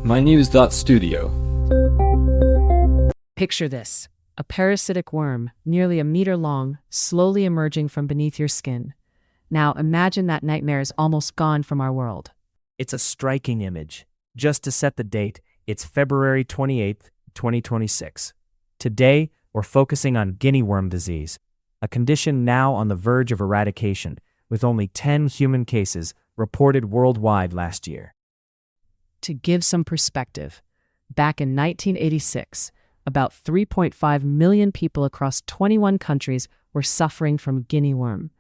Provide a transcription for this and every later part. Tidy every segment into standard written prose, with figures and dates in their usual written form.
mynews.studio. Picture this: a parasitic worm, nearly a meter long, slowly emerging from beneath your skin. Now imagine that nightmare is almost gone from our world. It's a striking image. Just to set the date, it's February 28th, 2026. Today, we're focusing on guinea worm disease, a condition now on the verge of eradication, with only 10 human cases reported worldwide last year. To give some perspective, back in 1986, about 3.5 million people across 21 countries were suffering from guinea worm.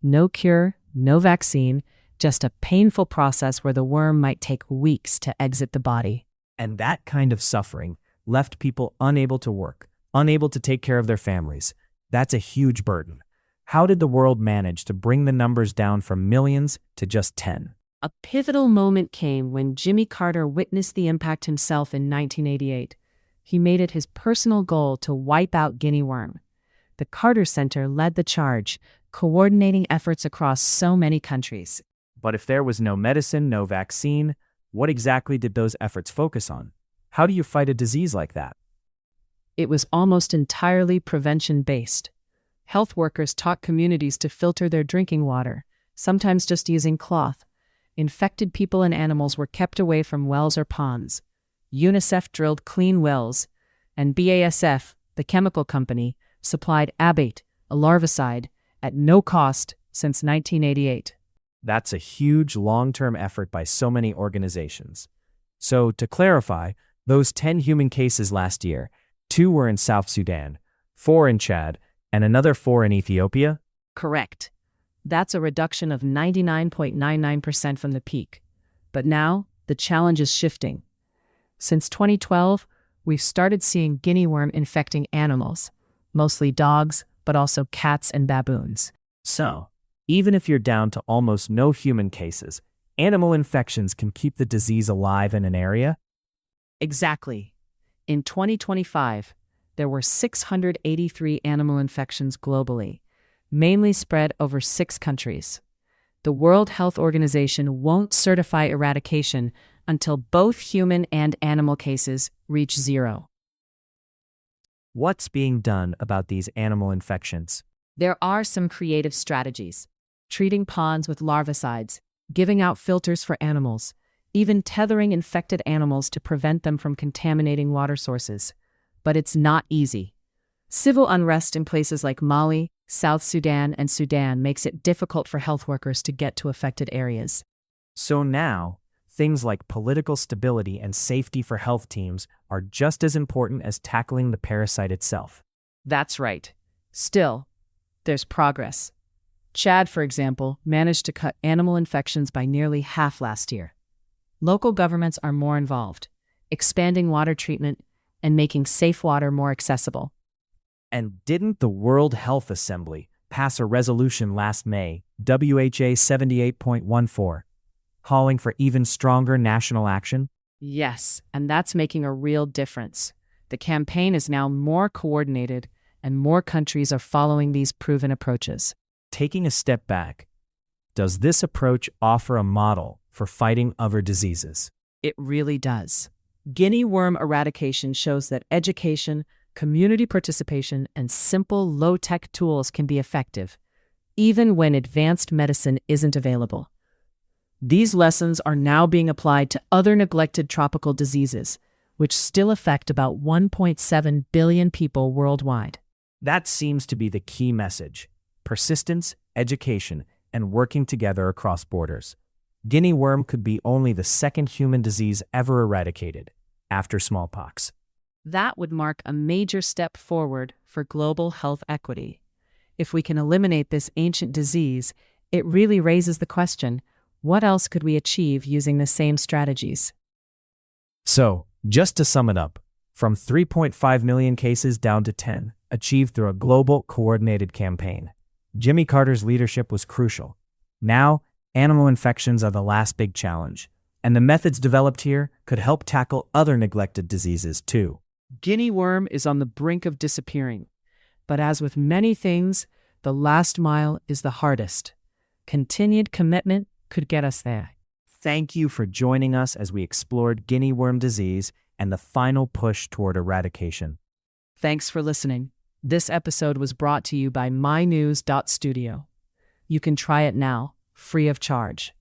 No cure, no vaccine, just a painful process where the worm might take weeks to exit the body. And that kind of suffering left people unable to work, unable to take care of their families. That's a huge burden. How did the world manage to bring the numbers down from millions to just 10? A pivotal moment came when Jimmy Carter witnessed the impact himself in 1988. He made it his personal goal to wipe out guinea worm. The Carter Center led the charge, coordinating efforts across so many countries. But if there was no medicine, no vaccine, what exactly did those efforts focus on? How do you fight a disease like that? It was almost entirely prevention-based. Health workers taught communities to filter their drinking water, sometimes just using cloth. Infected people and animals were kept away from wells or ponds. UNICEF drilled clean wells, and BASF, the chemical company, supplied Abate, a larvicide, at no cost since 1988. That's a huge long-term effort by so many organizations. So, to clarify, those 10 human cases last year, 2 were in South Sudan, 4 in Chad, and another 4 in Ethiopia? Correct. That's a reduction of 99.99% from the peak. But now, the challenge is shifting. Since 2012, we've started seeing guinea worm infecting animals, mostly dogs, but also cats and baboons. So, even if you're down to almost no human cases, animal infections can keep the disease alive in an area? Exactly. In 2025, there were 683 animal infections globally, mainly spread over 6 countries. The World Health Organization won't certify eradication until both human and animal cases reach 0. What's being done about these animal infections? There are some creative strategies: treating ponds with larvicides, giving out filters for animals, even tethering infected animals to prevent them from contaminating water sources. But it's not easy. Civil unrest in places like Mali, South Sudan, and Sudan makes it difficult for health workers to get to affected areas. So now, things like political stability and safety for health teams are just as important as tackling the parasite itself. That's right. Still, there's progress. Chad, for example, managed to cut animal infections by nearly half last year. Local governments are more involved, expanding water treatment and making safe water more accessible. And didn't the World Health Assembly pass a resolution last May, WHA 78.14, calling for even stronger national action? Yes, and that's making a real difference. The campaign is now more coordinated, and more countries are following these proven approaches. Taking a step back, does this approach offer a model for fighting other diseases? It really does. Guinea worm eradication shows that education, community participation, and simple, low-tech tools can be effective, even when advanced medicine isn't available. These lessons are now being applied to other neglected tropical diseases, which still affect about 1.7 billion people worldwide. That seems to be the key message: persistence, education, and working together across borders. Guinea worm could be only the second human disease ever eradicated, after smallpox. That would mark a major step forward for global health equity. If we can eliminate this ancient disease, it really raises the question: what else could we achieve using the same strategies? So, just to sum it up, from 3.5 million cases down to 10, achieved through a global, coordinated campaign. Jimmy Carter's leadership was crucial. Now, animal infections are the last big challenge, and the methods developed here could help tackle other neglected diseases too. Guinea worm is on the brink of disappearing, but as with many things, the last mile is the hardest. Continued commitment could get us there. Thank you for joining us as we explored guinea worm disease and the final push toward eradication. Thanks for listening. This episode was brought to you by mynews.studio. You can try it now, free of charge.